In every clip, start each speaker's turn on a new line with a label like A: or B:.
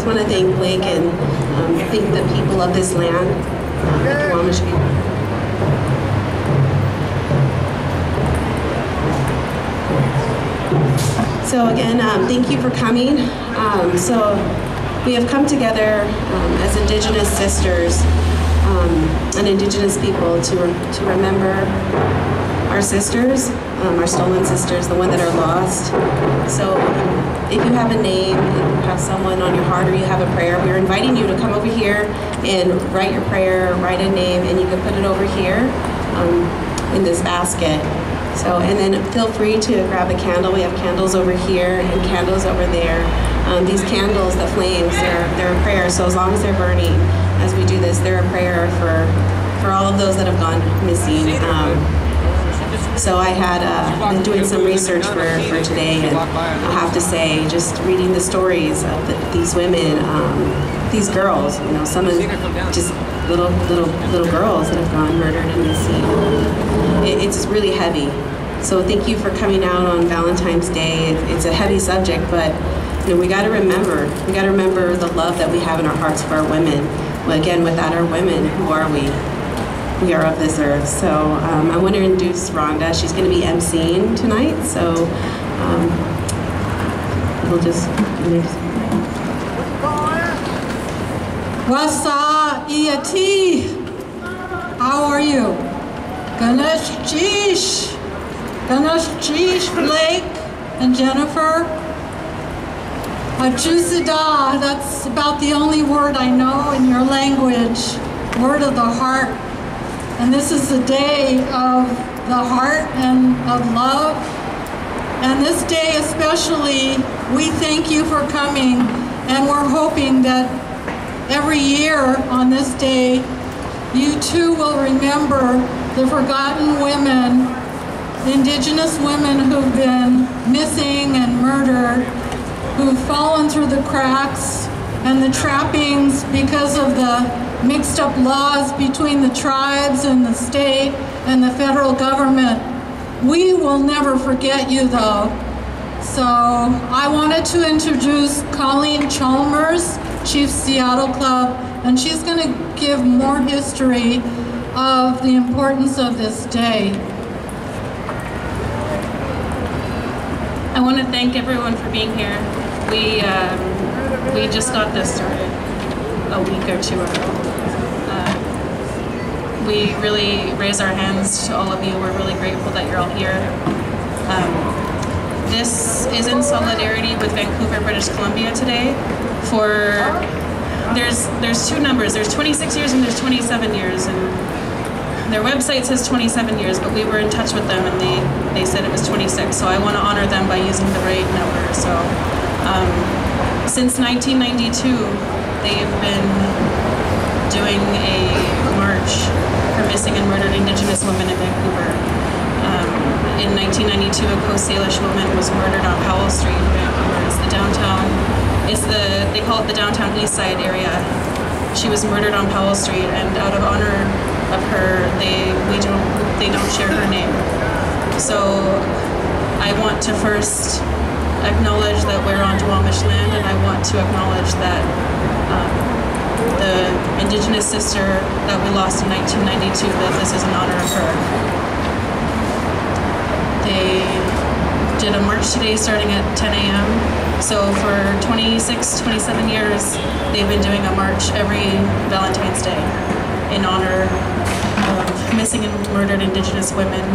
A: want to thank Blake and thank the people of this land, the Duwamish people. So again, thank you for coming. So we have come together as Indigenous sisters and Indigenous people to remember our sisters, our stolen sisters, the ones that are lost. So if you have a name, if you have someone on your heart, or you have a prayer, we're inviting you to come over here and write your prayer, write a name, and you can put it over here in this basket. So, and then feel free to grab a candle. We have candles over here and candles over there. These candles, the flames, they're a prayer. So as long as they're burning as we do this, they're a prayer for all of those that have gone missing. So I had been doing some research for today, and I'll have to say, just reading the stories of these women, these girls, you know, some of just little girls that have gone murdered and missing. It's really heavy. So thank you for coming out on Valentine's Day. It's a heavy subject, but you know, we got to remember the love that we have in our hearts for our women. Well, again, without our women, who are we? We are of this earth. So I want to introduce Rhonda. She's going to be emceeing tonight. So we'll just.
B: Wasa Iati, how are you? Ganesh Jish, Blake and Jennifer. Ajusida, that's about the only word I know in your language, word of the heart. And this is the day of the heart and of love. And this day especially, we thank you for coming, and we're hoping that every year on this day, you too will remember the forgotten women, Indigenous women who've been missing and murdered, who've fallen through the cracks and the trappings because of the mixed up laws between the tribes and the state and the federal government. We will never forget you though. So I wanted to introduce Colleen Chalmers, Chief Seattle Club, and she's going to give more history of the importance of this day.
C: I want to thank everyone for being here. We just got this started a week or two ago. We really raise our hands to all of you. We're really grateful that you're all here. This is in solidarity with Vancouver, British Columbia today. There's two numbers. There's 26 years and there's 27 years, and their website says 27 years, but we were in touch with them and they said it was 26. So I want to honor them by using the right number. So since 1992, they've been doing a march for missing and murdered Indigenous women in Vancouver. In 1992, a Coast Salish woman was murdered on Powell Street in Vancouver. It's the downtown, they call it the downtown east side area. She was murdered on Powell Street, and out of honor of her, they don't share her name. So I want to first acknowledge that we're on Duwamish land, and I want to acknowledge that the Indigenous sister that we lost in 1992, that this is in honor of her. They did a march today starting at 10 a.m. So for 26, 27 years, they've been doing a march every Valentine's Day in honor of missing and murdered Indigenous women,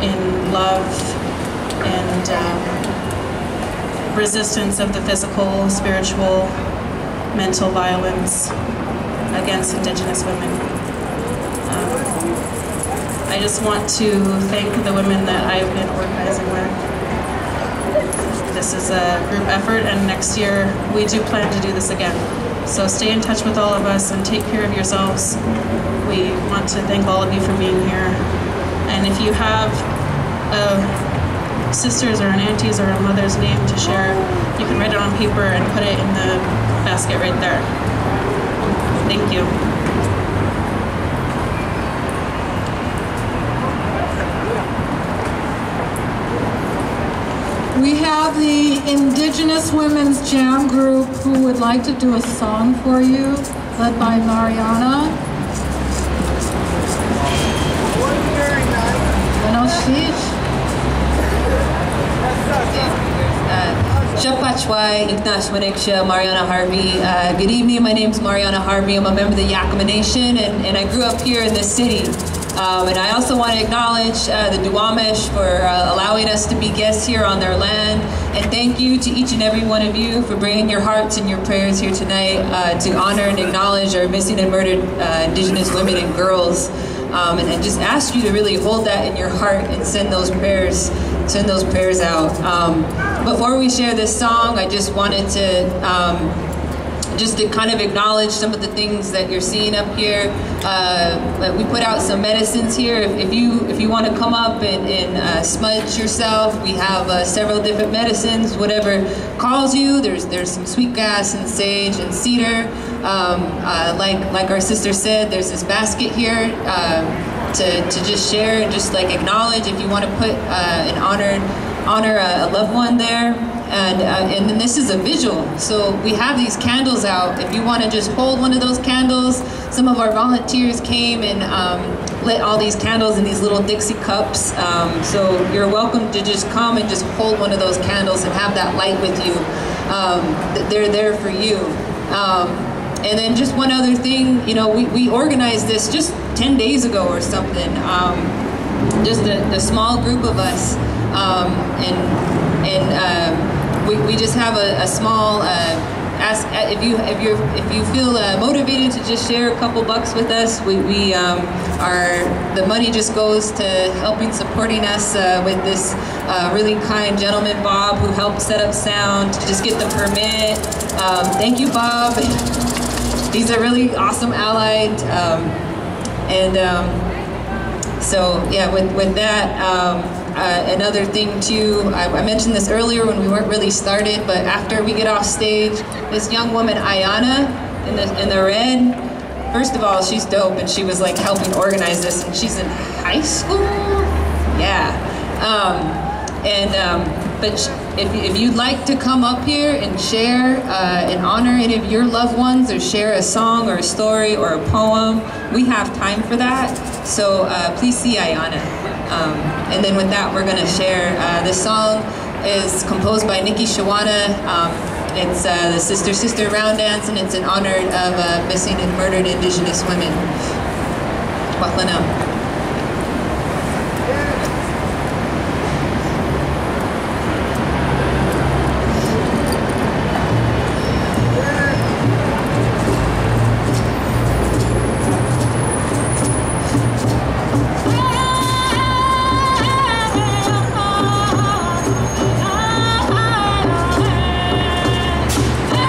C: in love and resistance of the physical, spiritual, mental violence against Indigenous women. I just want to thank the women that I've been organizing with. This is a group effort, and next year we do plan to do this again. So stay in touch with all of us and take care of yourselves. We want to thank all of you for being here. And if you have a sister's or an auntie's or a mother's name to share, you can write it on paper and put it in the basket right there. Thank you.
B: We have the Indigenous Women's Jam Group who would like to do a song for you, led by Mariana. Buenos dias.
D: Shapachwai, Iknashwaniksha, Mariana Harvey. Good evening, my name is Mariana Harvey. I'm a member of the Yakama Nation, and I grew up here in this city. And I also want to acknowledge the Duwamish for allowing us to be guests here on their land. And thank you to each and every one of you for bringing your hearts and your prayers here tonight to honor and acknowledge our missing and murdered Indigenous women and girls. And just ask you to really hold that in your heart and send those prayers out. Before we share this song, I just wanted to kind of acknowledge some of the things that you're seeing up here. We put out some medicines here. If you want to come up and smudge yourself, we have several different medicines, whatever calls you. There's some sweetgrass and sage and cedar. Like our sister said, there's this basket here to just share and just like acknowledge if you want to put and honor a loved one there. And then this is a visual. So we have these candles out. If you want to just hold one of those candles, some of our volunteers came and lit all these candles in these little Dixie cups. So you're welcome to just come and just hold one of those candles and have that light with you. They're there for you. And then just one other thing, you know, we organized this just 10 days ago or something. Just a small group of us. We just have a small ask if you feel motivated to just share a couple bucks with us. The money just goes to helping supporting us with this really kind gentleman Bob who helped set up sound to just get the permit. Thank you, Bob. He's a really awesome ally. So yeah, with that. Another thing too, I mentioned this earlier when we weren't really started, but after we get off stage, this young woman Ayana in the red, first of all, she's dope, and she was like helping organize this, and she's in high school, yeah. But if you'd like to come up here and share and honor any of your loved ones, or share a song or a story or a poem, we have time for that. So please see Ayana. And then with that, we're going to share. This song is composed by Nikki Shawana. It's the Sister Sister Round Dance, and it's in honor of missing and murdered Indigenous women. Wahlana.
E: Hey!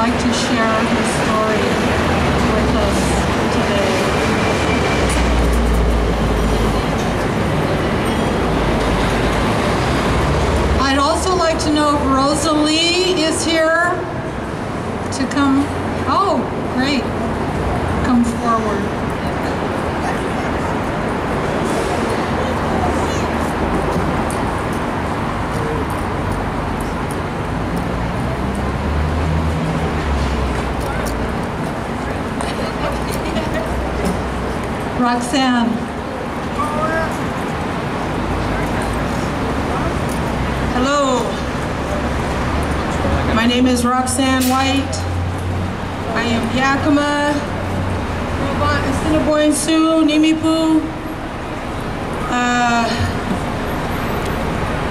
B: like to share his story with us today. I'd also like to know if Rosalie is here to come. Oh, great. Come forward. Roxanne.
E: Hello. My name is Roxanne White. I am Yakima, Assiniboine Sioux, Nimiipuu,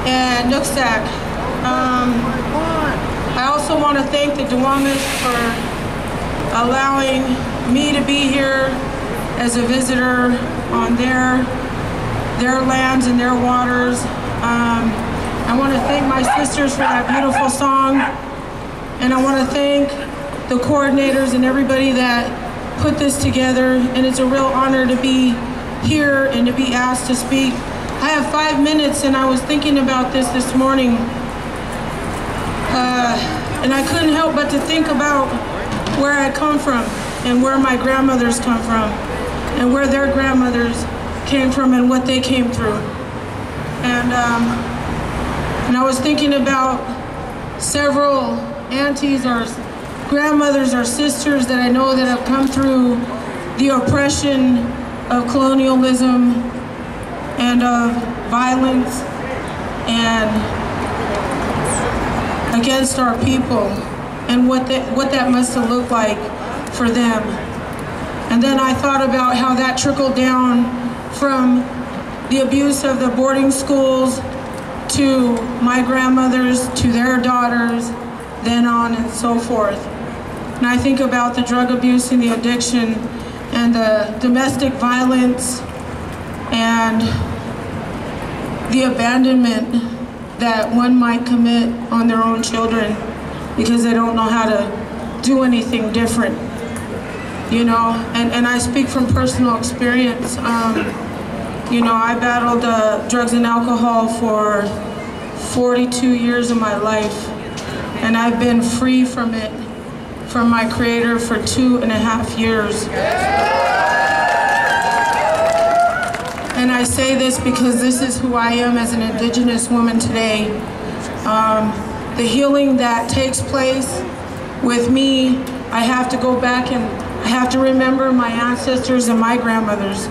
E: and Nooksack. I also want to thank the Duwamish for allowing me to be here as a visitor on their lands and their waters. I want to thank my sisters for that beautiful song, and I want to thank the coordinators and everybody that put this together, and it's a real honor to be here and to be asked to speak. I have 5 minutes, and I was thinking about this morning, and I couldn't help but to think about where I come from and where my grandmothers come from and where their grandmothers came from and what they came through. And I was thinking about several aunties or grandmothers or sisters that I know that have come through the oppression of colonialism and of violence and against our people, and what that must have looked like for them. And then I thought about how that trickled down from the abuse of the boarding schools to my grandmothers, to their daughters, then on and so forth. And I think about the drug abuse and the addiction and the domestic violence and the abandonment that one might commit on their own children because they don't know how to do anything different, you know. And I speak from personal experience. You know, I battled drugs and alcohol for 42 years of my life, and I've been free from it, from my Creator, for 2.5 years. And I say this because this is who I am as an Indigenous woman today. The healing that takes place with me, I have to go back and I have to remember my ancestors and my grandmothers.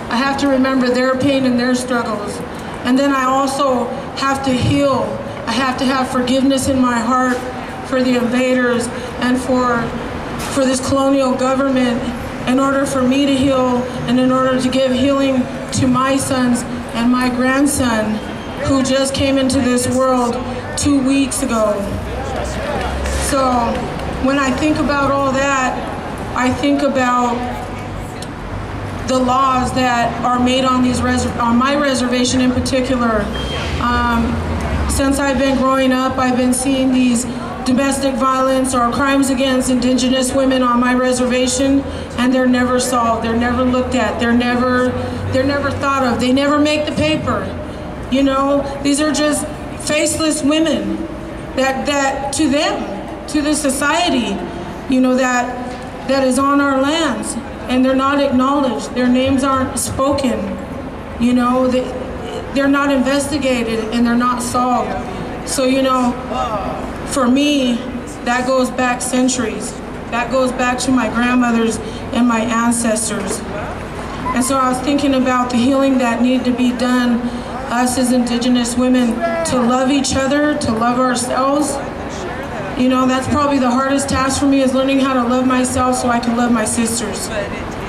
E: I have to remember their pain and their struggles. And then I also have to heal. I have to have forgiveness in my heart for the invaders and for this colonial government in order for me to heal and in order to give healing to my sons and my grandson who just came into this world 2 weeks ago. So when I think about all that, I think about the laws that are made on on my reservation in particular. Since I've been growing up, I've been seeing these domestic violence or crimes against Indigenous women on my reservation, and they're never solved, they're never looked at, they're never thought of, they never make the paper. You know, these are just faceless women that to them, to the society, you know, that is on our lands, and they're not acknowledged, their names aren't spoken, you know, they're not investigated and they're not solved. So, you know, for me, that goes back centuries. That goes back to my grandmothers and my ancestors. And so I was thinking about the healing that needed to be done, us as Indigenous women, to love each other, to love ourselves. You know, that's probably the hardest task for me, is learning how to love myself so I can love my sisters.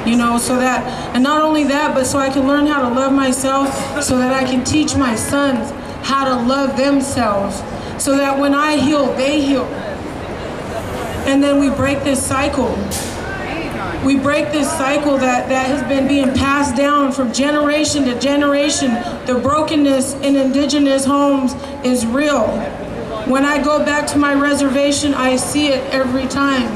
E: You know, so that, and not only that, but so I can learn how to love myself so that I can teach my sons how to love themselves, so that when I heal, they heal. And then we break this cycle. We break this cycle that has been being passed down from generation to generation. The brokenness in Indigenous homes is real. When I go back to my reservation, I see it every time.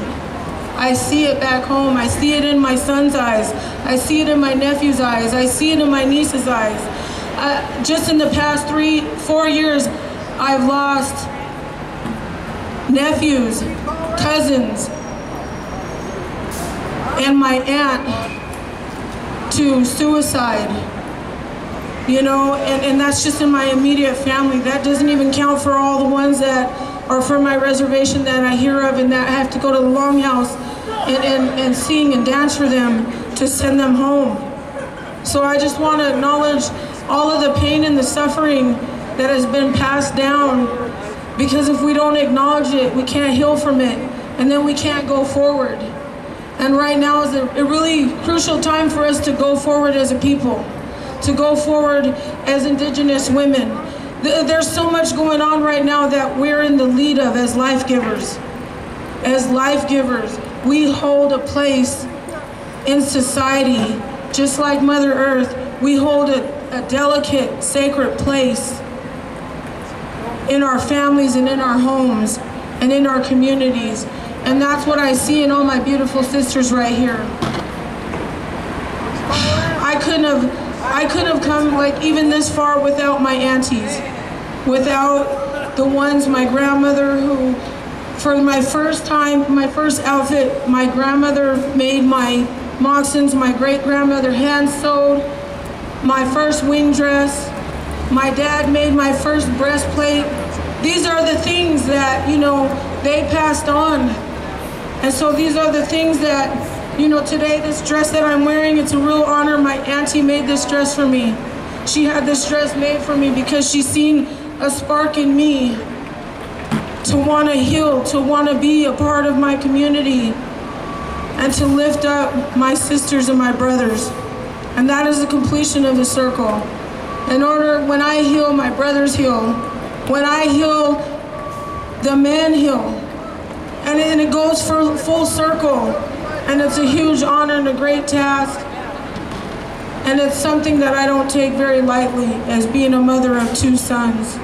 E: I see it back home. I see it in my son's eyes. I see it in my nephew's eyes. I see it in my niece's eyes. Just in the past 3-4 years, I've lost nephews, cousins, and my aunt to suicide. You know, and that's just in my immediate family. That doesn't even count for all the ones that are from my reservation that I hear of and that I have to go to the longhouse and sing and dance for them to send them home. So I just want to acknowledge all of the pain and the suffering that has been passed down, because if we don't acknowledge it, we can't heal from it, and then we can't go forward. And right now is a really crucial time for us to go forward as a people, to go forward as Indigenous women. There's so much going on right now that we're in the lead of as life givers. As life givers, we hold a place in society, just like Mother Earth. We hold a delicate, sacred place in our families and in our homes and in our communities. And that's what I see in all my beautiful sisters right here. I couldn't have come like even this far without my aunties, without the ones, my grandmother, who for my first time, my first outfit, my grandmother made my moccasins, my great grandmother hand sewed my first wing dress, my dad made my first breastplate. These are the things that, you know, they passed on. And so these are the things that, you know, today this dress that I'm wearing, it's a real honor. My auntie made this dress for me. She had this dress made for me because she's seen a spark in me to want to heal, to want to be a part of my community, and to lift up my sisters and my brothers. And that is the completion of the circle. In order, when I heal, my brothers heal. When I heal, the men heal. And it goes for full circle. And it's a huge honor and a great task. And it's something that I don't take very lightly as being a mother of 2 sons.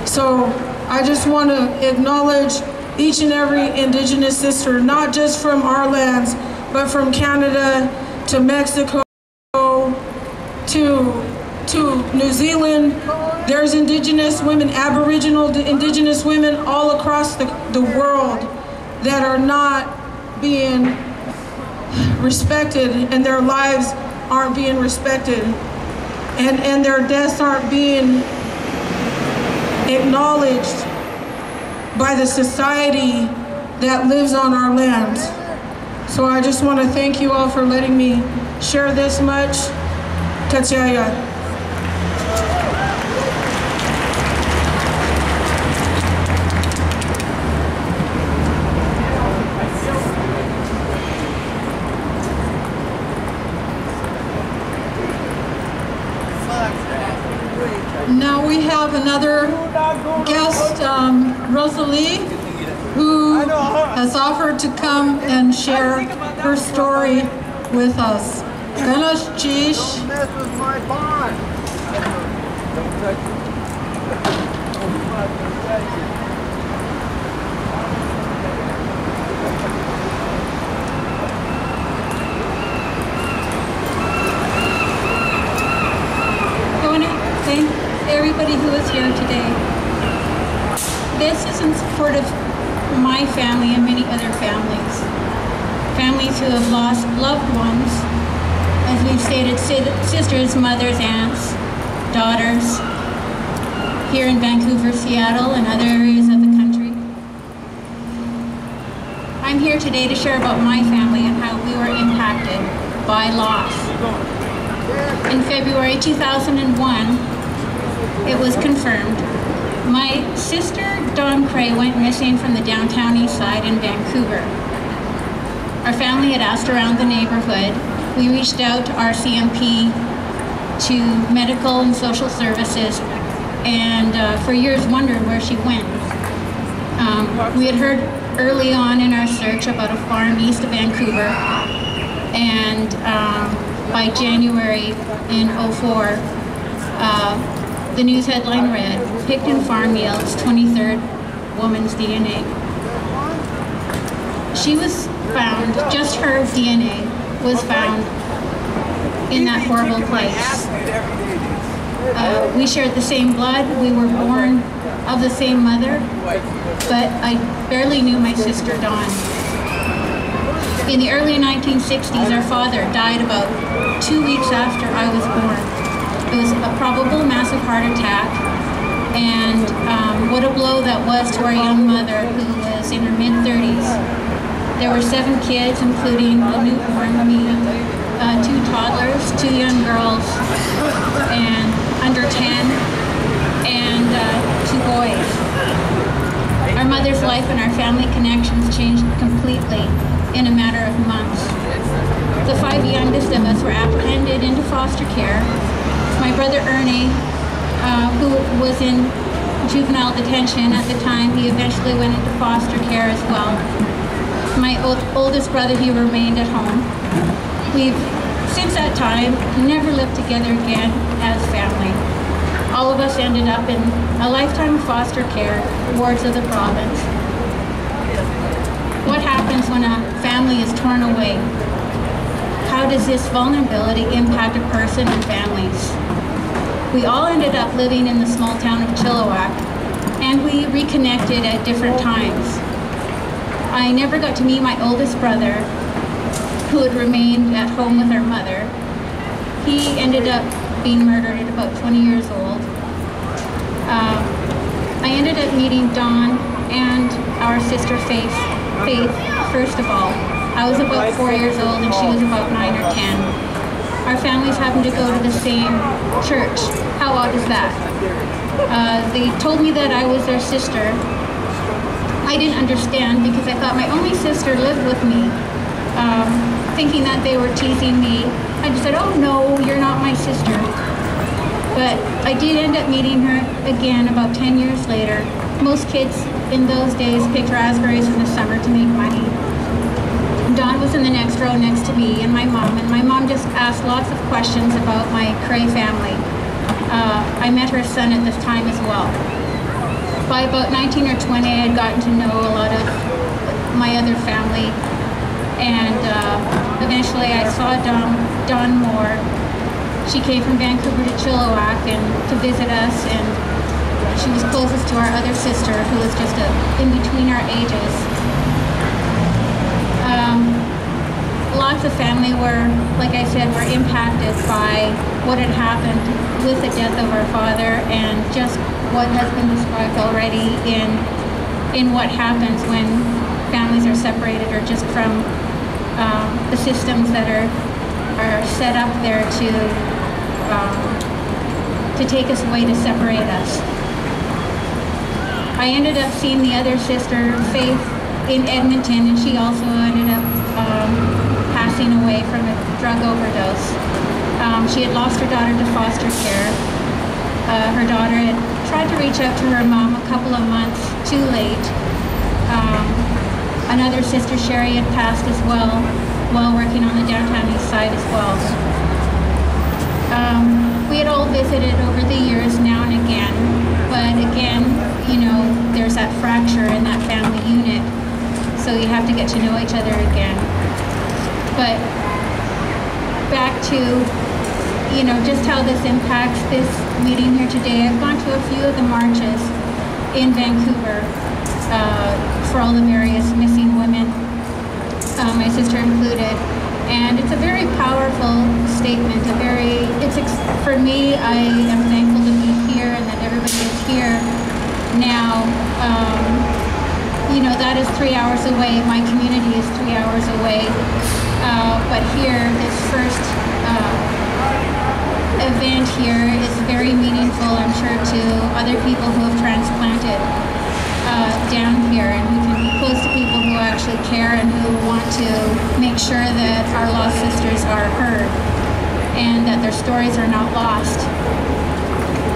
E: So I just want to acknowledge each and every Indigenous sister, not just from our lands, but from Canada to Mexico to New Zealand. There's Indigenous women, Aboriginal Indigenous women all across the world that are not being respected, and their lives aren't being respected, and their deaths aren't being acknowledged by the society that lives on our lands. So I just want to thank you all for letting me share this much. Tatiaya.
B: Now we have another guest, Rosalie, who has offered to come and share her story with us. Ganesh Chish.
F: Don't mess with my bond. Don't touch it.
G: I want to thank everybody who is here today. This is in support of my family and many other families. Families who have lost loved ones, as we've stated, sisters, mothers, aunts, daughters, here in Vancouver, Seattle, and other areas of the country. I'm here today to share about my family and how we were impacted by loss. In February 2001, it was confirmed. My sister, Dawn Cray, went missing from the downtown east side in Vancouver. Our family had asked around the neighborhood. We reached out to RCMP, to medical and social services, and for years wondered where she went. We had heard early on in our search about a farm east of Vancouver, and by January in '04, The news headline read, Picton Farm yields 23rd woman's DNA. She was found, just her DNA was found in that horrible place. We shared the same blood, we were born of the same mother, but I barely knew my sister Dawn. In the early 1960s, our father died about 2 weeks after I was born. It was a probable massive heart attack, and what a blow that was to our young mother, who was in her mid-30s. There were 7 kids, including a newborn, me, 2 toddlers, 2 young girls, and under 10, and 2 boys. Our mother's life and our family connections changed completely in a matter of months. The 5 youngest of us were apprehended into foster care. My brother Ernie, who was in juvenile detention at the time, he eventually went into foster care as well. My oldest brother, he remained at home. We've, since that time, never lived together again as family. All of us ended up in a lifetime of foster care wards of the province. What happens when a family is torn away? How does this vulnerability impact a person and families? We all ended up living in the small town of Chilliwack, and we reconnected at different times. I never got to meet my oldest brother, who had remained at home with our mother. He ended up being murdered at about 20 years old. I ended up meeting Dawn and our sister Faith, first of all. I was about 4 years old and she was about 9 or 10. Our families happened to go to the same church. How odd is that? They told me that I was their sister. I didn't understand because I thought my only sister lived with me. Thinking that they were teasing me, I just said, oh no, you're not my sister. But I did end up meeting her again about 10 years later. Most kids in those days picked raspberries in the summer to make money. Dawn was in the next row next to me and my mom just asked lots of questions about my Cray family. I met her son at this time as well. By about 19 or 20, I had gotten to know a lot of my other family, and eventually I saw Dawn more. She came from Vancouver to Chilliwack and to visit us, and she was closest to our other sister, who was just in between our ages. Lots of family were, like I said, were impacted by what had happened with the death of our father, and just what has been described already in what happens when families are separated, or just from the systems that are set up there to take us away, to separate us. I ended up seeing the other sister, Faith, in Edmonton, and she also ended up passing away from a drug overdose. She had lost her daughter to foster care. Her daughter had tried to reach out to her mom a couple of months too late. Another sister, Sherry, had passed as well while working on the downtown east side as well. We had all visited over the years now and again, but again, you know, there's that fracture in that family unit, so you have to get to know each other again. But back to, you know, just how this impacts this meeting here today. I've gone to a few of the marches in Vancouver for all the various missing women, my sister included. And it's a very powerful statement, for me, I am thankful to be here and that everybody is here now. You know, that is 3 hours away. My community is 3 hours away. But here, this first event here is very meaningful, I'm sure, to other people who have transplanted down here, and we can be close to people who actually care and who want to make sure that our lost sisters are heard and that their stories are not lost.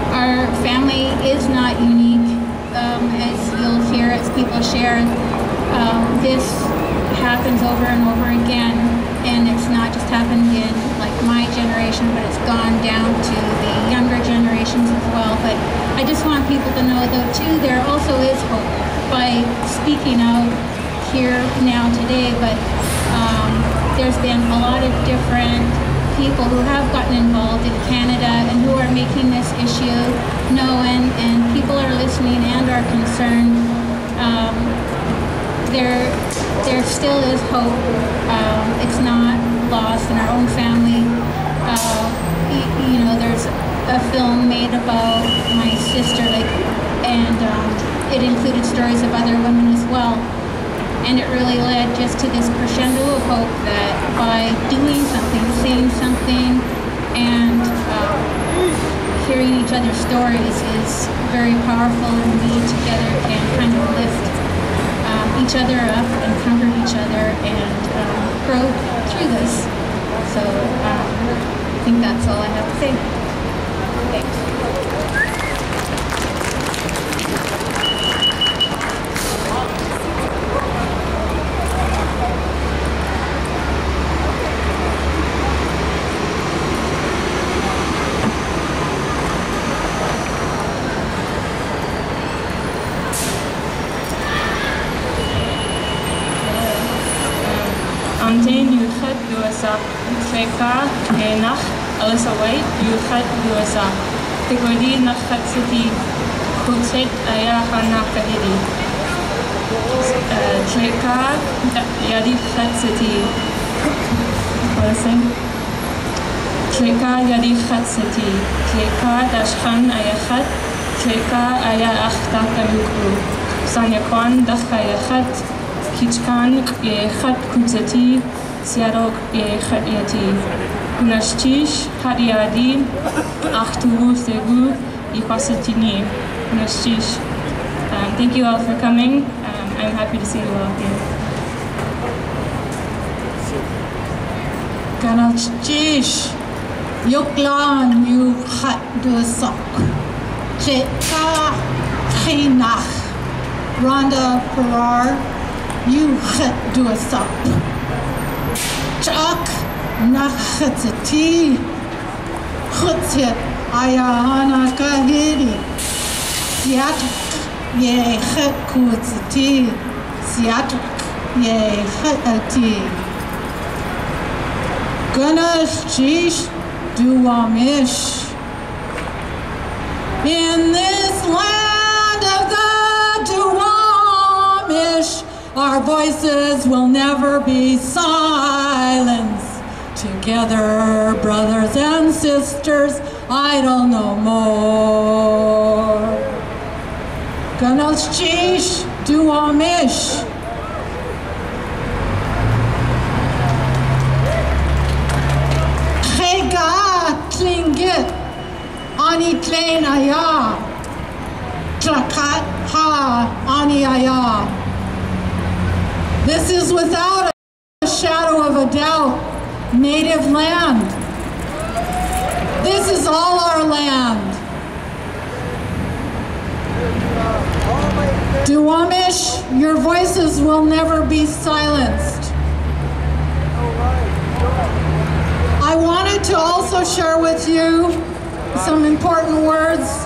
G: Our family is not unique, as you'll hear as people share. This happens over and over again, and it's not just happened in like my generation, but it's gone down to the younger generation. situations as well. But I just want people to know, though, too, there also is hope by speaking out here now today. But there's been a lot of different people who have gotten involved in Canada and who are making this issue known, and people are listening and are concerned. There still is hope. It's not lost in our own family. You know, there's a film made about my sister, and it included stories of other women as well. And it really led just to this crescendo of hope that by doing something, saying something, and hearing each other's stories is very powerful, and we together can kind of lift each other up and comfort each other and grow through this. So I think that's all I have to say. Thanks.
H: Anteen Yuchat USA, Treka, Nach, Alisa White, Yuchat USA. Tigodi Nachat City, Kutset Ayahana Kahidi. Treka, Yadi Chat City. What is it? Treka, Yadi Chat City. Treka, Dashkan Ayachat. Treka, Ayahta Kamukru. Sanyakwan, Dachayachat. Kichkan Yechat Kutzeti, Siarok Yechat Yati, Unashtish, Hadiadi, Achtu Segu, Ykwasitini, Unashtish. Thank you all for coming. I'm happy to see you all here.
B: Ganashtish, Yuklan Yuchat Dusak, Cheka Chinach, Rhonda Farrar. You do a sup. Chuck Nachati Hutzit Ayahana Kahidi Siatuk Ye Het Kutzati Siatuk Ye Hetati Gunash Jish Duwamish. In this land of the Duwamish, our voices will never be silenced. Together, brothers and sisters, idle no more. Ganos Chish Duwamish. Chega Klingit Ani Klein Aya. Tlakat Ha Ani Aya. This is without a shadow of a doubt native land. This is all our land. Duwamish, your voices will never be silenced. I wanted to also share with you some important words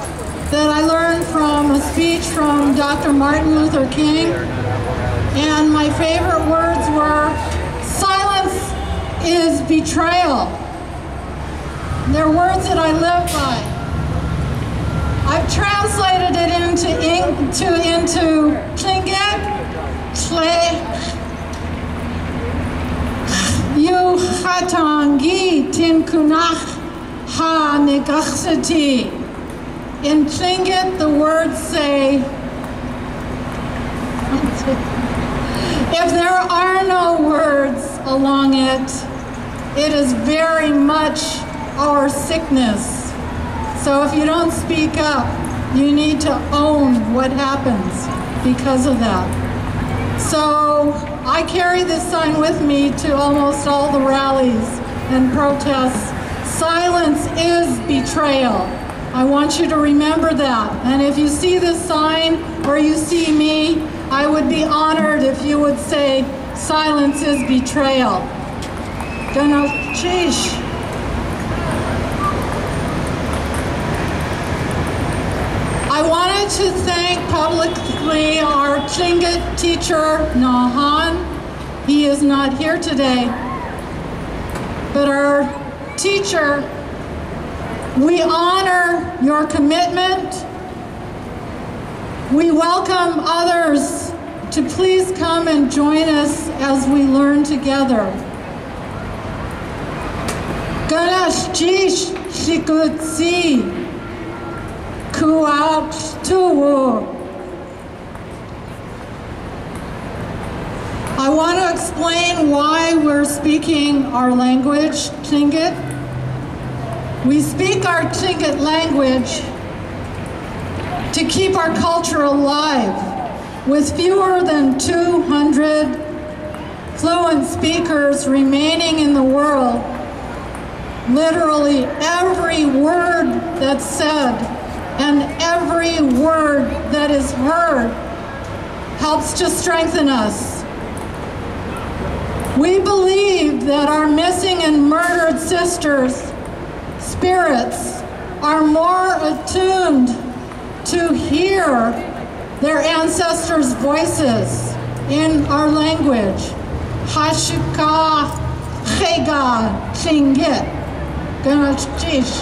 B: that I learned from a speech from Dr. Martin Luther King. And my favorite words were, silence is betrayal. They're words that I live by. I've translated it into Tlingit, Yu Hatangi Tinkunach Ha Negachsati. In Tlingit, the words say, if there are no words along it, it is very much our sickness. So if you don't speak up, you need to own what happens because of that. So I carry this sign with me to almost all the rallies and protests. Silence is betrayal. I want you to remember that. And if you see this sign or you see me, I would be honored if you would say, silence is betrayal. Ganashish. I wanted to thank publicly our Tlingit teacher, Nahan. He is not here today. But our teacher, we honor your commitment. We welcome others to please come and join us as we learn together. Ganesh Jish Shikutsi Kuat Tuwu. I want to explain why we're speaking our language, Tlingit. We speak our Tlingit language to keep our culture alive. With fewer than 200 fluent speakers remaining in the world, literally every word that's said and every word that is heard helps to strengthen us. We believe that our missing and murdered sisters' spirits are more attuned to hear their ancestors' voices in our language. Hashika Chega Tlingit Ganachjish.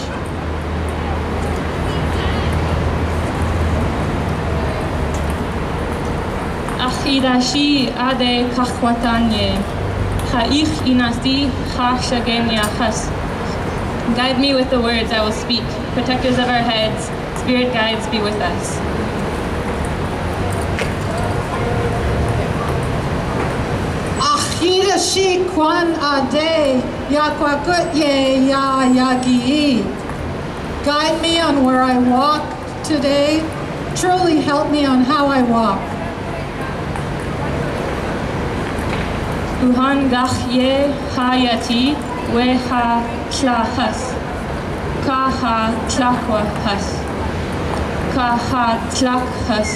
H: Achidashi ade kachwatanye. Cha'ich inasti cha'shagen yachas. Guide me with the words I will speak. Protectors of our heads, spirit guides be with us.
B: Achidashi kwan ade yakwakutye ya yagi. Guide me on where I walk today. Truly help me on how I walk.
H: Uhan gachye hayati we ha tlahas. Ka ha tlakwahas. Ka ha tlakhas.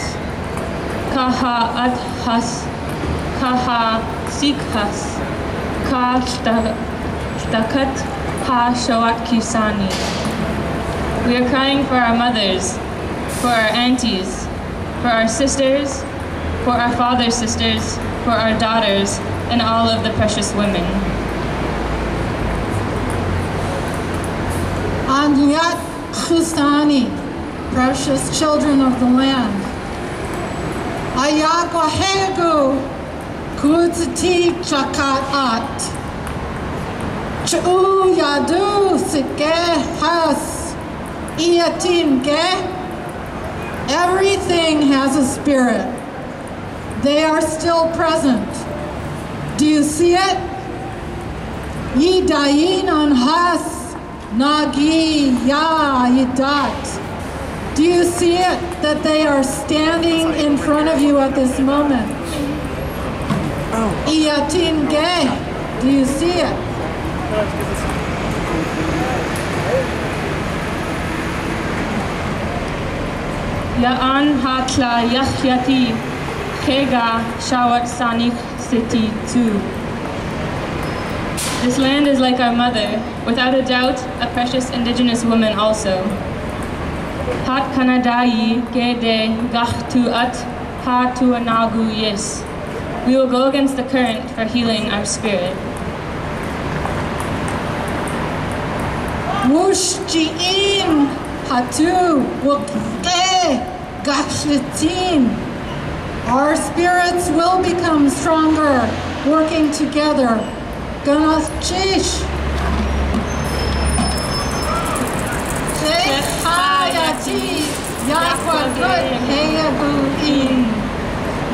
H: Ka ha adhas. Ka ha sikhas. Ka shtakat ha shawat kisani. We are crying for our mothers, for our aunties, for our sisters, for our father's sisters, for our daughters, and all of the precious women.
B: Anyat Khustani, precious children of the land. Ayakwahegu Kudzati Chakat At. Chu Yadu Sike Has Iatin Ge. Everything has a spirit. They are still present. Do you see it? Yi dayin on has nagi ya yidat. Do you see it that they are standing in front of you at this moment? Iatin ge. Do you see it?
H: Ya'an hatla yachyati chega shawat sanik city too. This land is like our mother, without a doubt, a precious indigenous woman also. Hat kanadai gede gachtu at ha tu anagu yes. We will go against the current for healing our spirit.
B: Wushji'in hatu wukke gachlitin. Our spirits will become stronger, working together. Ganas Chish. Hayati Yakwagut Heyabuin.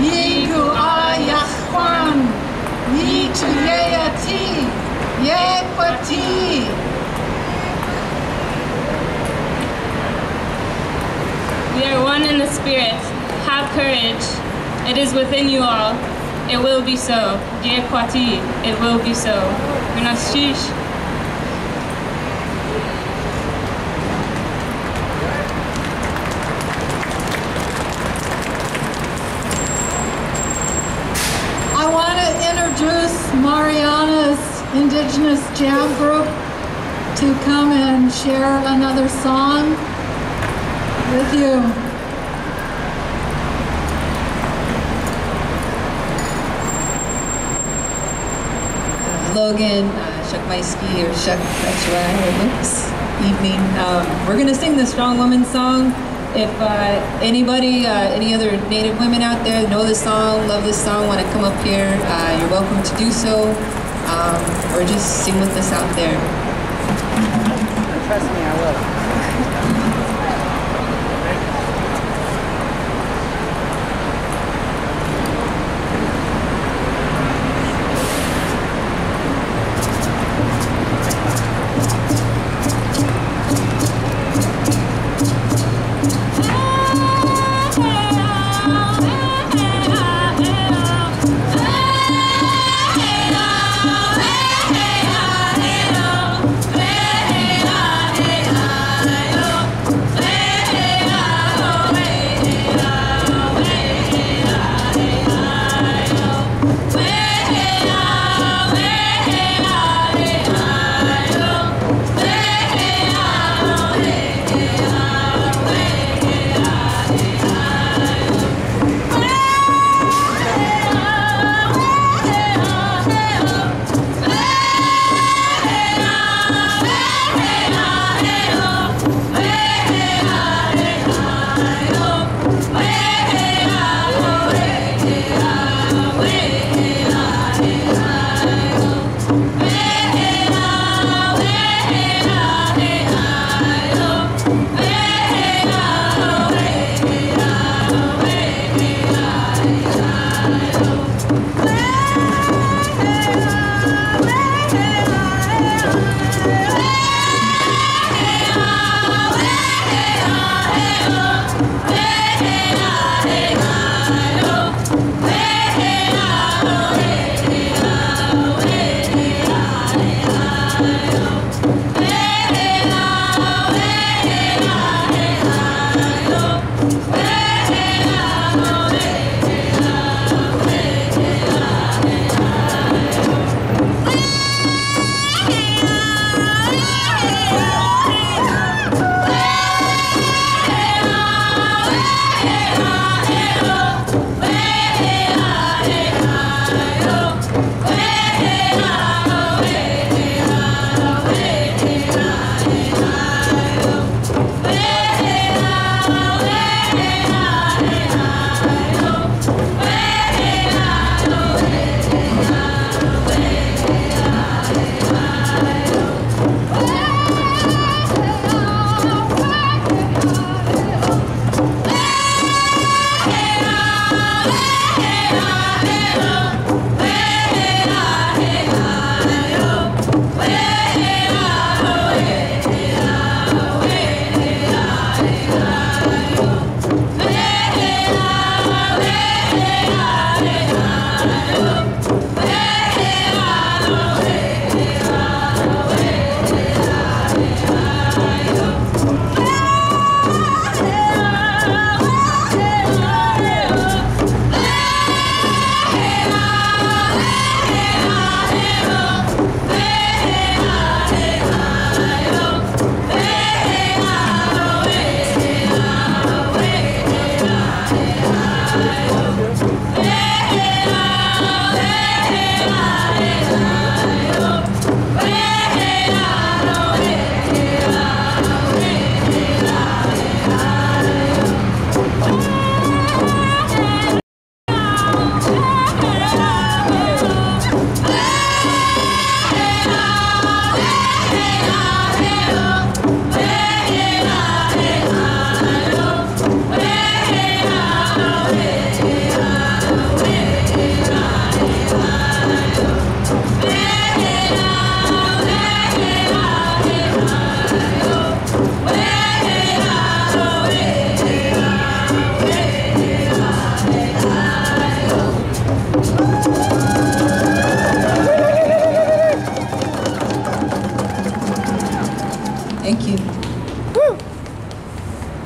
B: Yigu Ayachwan. Yichuyati. Yekwati.
H: We are one in the spirit. Have courage. It is within you all. It will be so. Dear Kwati, it will be so. Minashish.
B: I want to introduce Mariana's Indigenous Jam Group to come and share another song with you.
D: Logan, Shukmaisky, or Shukmaisky, evening. We're gonna sing the Strong Woman song. If anybody, any other Native women out there know this song, love this song, want to come up here, you're welcome to do so, or just sing with us out there.
F: Trust me, I will.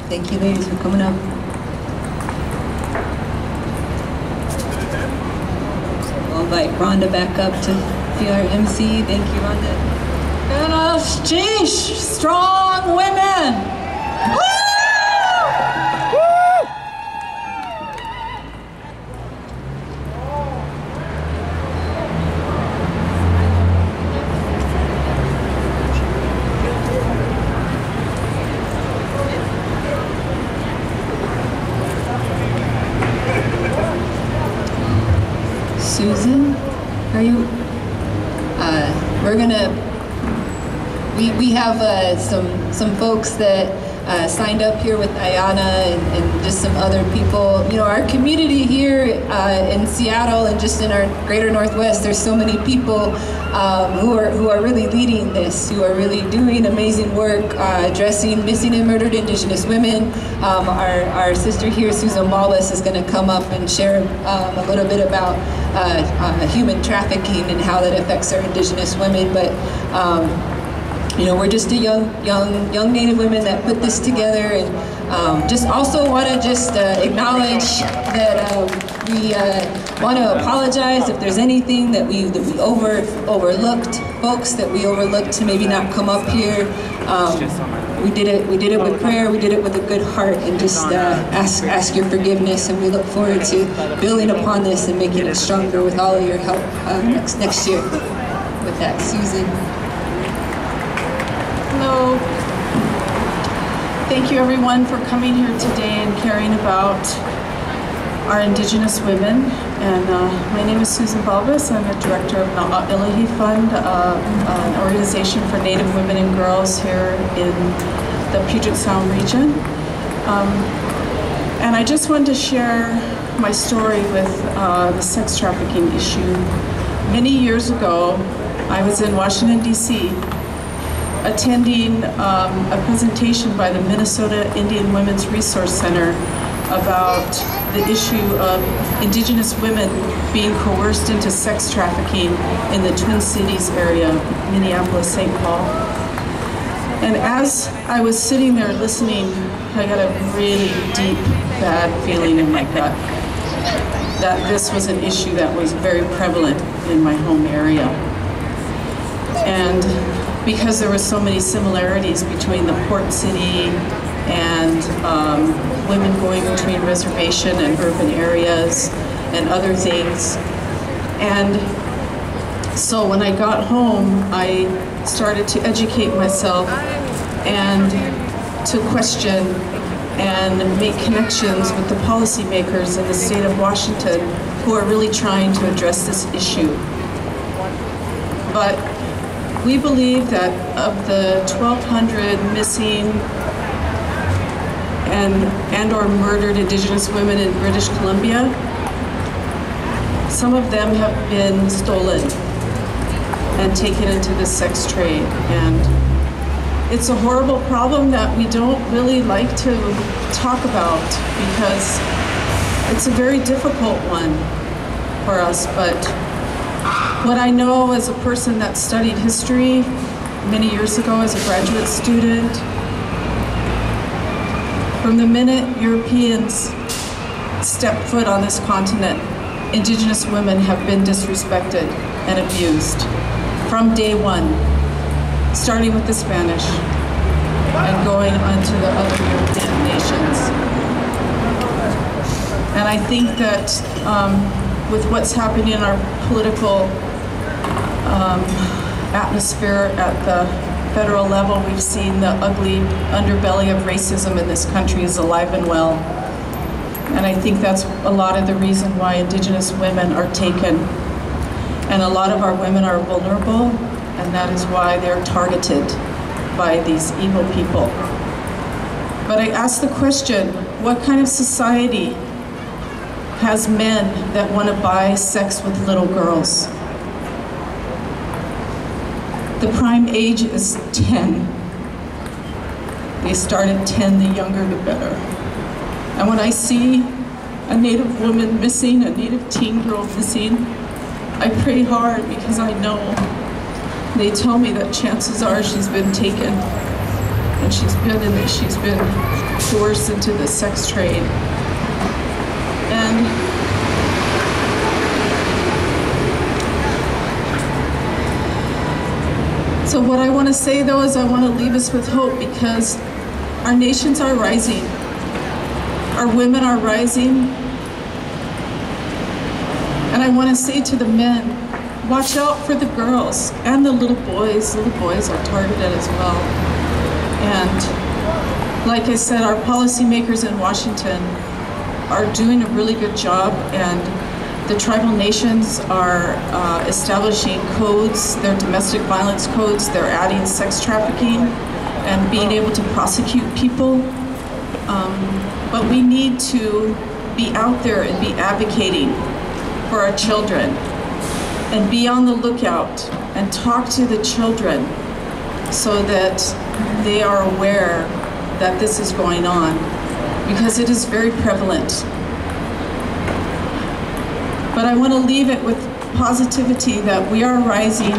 D: Thank you, ladies, for coming up. We'll invite Rhonda back up to be our MC. Thank you, Rhonda.
B: Goodness, geesh, strong women.
D: Are you? We're gonna. We have some folks that signed up here with Ayana and just some other people. You know, our community here in Seattle and just in our greater Northwest, there's so many people who are really leading this, who are really doing amazing work addressing missing and murdered Indigenous women. Our sister here, Susan Balbus, is going to come up and share a little bit about human trafficking and how that affects our Indigenous women. But you know, we're just a young Native women that put this together, and just also want to just acknowledge that we want to apologize if there's anything that we overlooked, folks that we overlooked to maybe not come up here. We did it with prayer, we did it with a good heart, and just ask your forgiveness, and we look forward to building upon this and making it stronger with all of your help next year. With that, Susan.
I: Hello. Thank you everyone for coming here today and caring about our Indigenous women. And my name is Susan Balbus. I'm the director of the Ilahi Fund, an organization for Native women and girls here in the Puget Sound region. And I just wanted to share my story with the sex trafficking issue. Many years ago, I was in Washington, D.C., attending a presentation by the Minnesota Indian Women's Resource Center about the issue of Indigenous women being coerced into sex trafficking in the Twin Cities area, Minneapolis, St. Paul. And as I was sitting there listening, I got a really deep, bad feeling in my gut that this was an issue that was very prevalent in my home area. And because there were so many similarities between the port city and women going between reservation and urban areas and other things. And so when I got home, I started to educate myself and to question and make connections with the policymakers in the state of Washington who are really trying to address this issue. But we believe that of the 1,200 missing and or murdered Indigenous women in British Columbia, some of them have been stolen and taken into the sex trade. And it's a horrible problem that we don't really like to talk about because it's a very difficult one for us. But what I know as a person that studied history many years ago as a graduate student, from the minute Europeans stepped foot on this continent, Indigenous women have been disrespected and abused from day one, starting with the Spanish and going on to the other European nations. And I think that with what's happening in our political atmosphere at the federal level, we've seen the ugly underbelly of racism in this country is alive and well. And I think that's a lot of the reason why Indigenous women are taken. And a lot of our women are vulnerable, and that is why they're targeted by these evil people. But I ask the question, what kind of society has men that want to buy sex with little girls? The prime age is 10. They start at 10, the younger the better. And when I see a Native woman missing, a Native teen girl missing, I pray hard because I know they tell me that chances are she's been taken and she's been coerced into the sex trade. And so what I want to say though is I want to leave us with hope because our nations are rising. Our women are rising. And I want to say to the men, watch out for the girls and the little boys. Little boys are targeted as well. And like I said, our policymakers in Washington are doing a really good job, and The tribal nations are establishing codes, their domestic violence codes. They're adding sex trafficking and being able to prosecute people. But we need to be out there and be advocating for our children and be on the lookout and talk to the children so that they are aware that this is going on, because it is very prevalent. But I want to leave it with positivity that we are rising,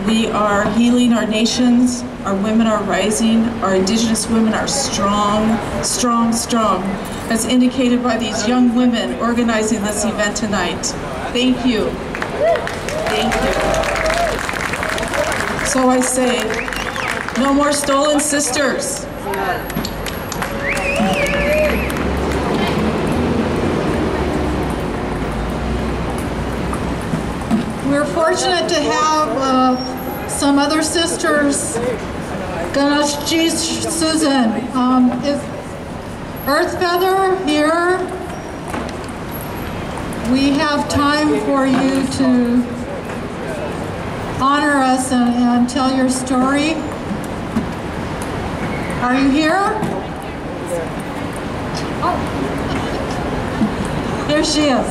I: we are healing our nations, our women are rising, our Indigenous women are strong, strong, strong, as indicated by these young women organizing this event tonight. Thank you. Thank you. So I say, no more stolen sisters.
B: We're fortunate to have some other sisters. Ganashji Susan, is Earth Feather here? We have time for you to honor us and tell your story. Are you here? Oh, there she is.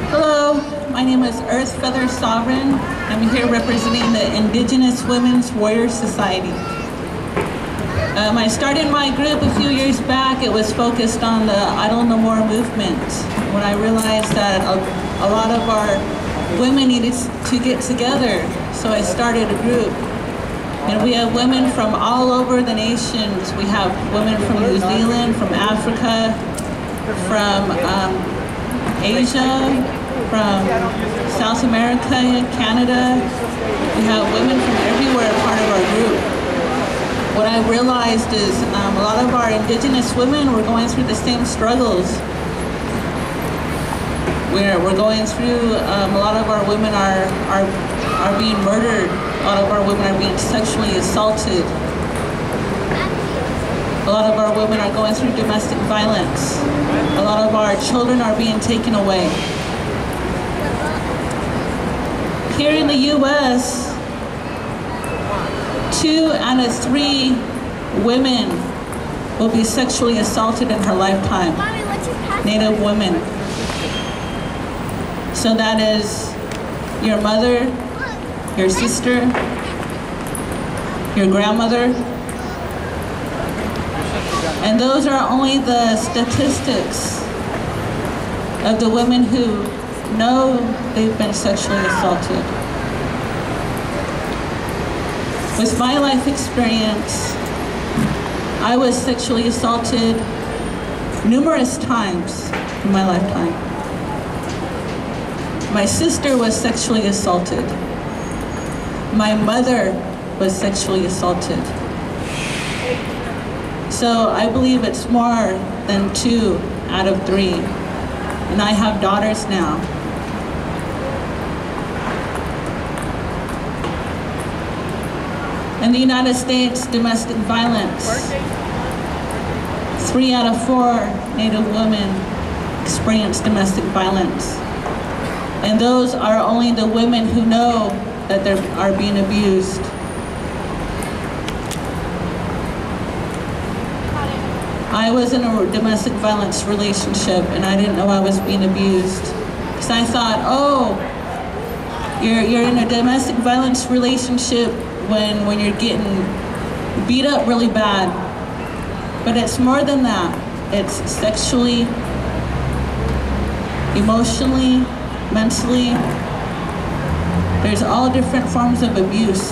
J: Hello, my name is Earth Feather Sovereign. I'm here representing the Indigenous Women's Warrior Society. I started my group a few years back. It was focused on the Idle No More movement. When I realized that a lot of our women needed to get together, so I started a group. And we have women from all over the nations. We have women from New Zealand, from Africa, from Asia, from South America, Canada. We have women from everywhere part of our group. What I realized is a lot of our Indigenous women were going through the same struggles. We're going through, a lot of our women are being murdered. A lot of our women are being sexually assaulted. A lot of our women are going through domestic violence. A lot of our children are being taken away. Here in the U.S., 2 out of 3 women will be sexually assaulted in her lifetime. Native women. So that is your mother, your sister, your grandmother. And those are only the statistics of the women who know they've been sexually assaulted. With my life experience, I was sexually assaulted numerous times in my lifetime. My sister was sexually assaulted. My mother was sexually assaulted. So I believe it's more than 2 out of 3. And I have daughters now. In the United States, domestic violence. 3 out of 4 Native women experience domestic violence. And those are only the women who know that they are being abused. I was in a domestic violence relationship and I didn't know I was being abused. Because I thought, oh, you're in a domestic violence relationship when you're getting beat up really bad. But it's more than that. It's sexually, emotionally, mentally. There's all different forms of abuse.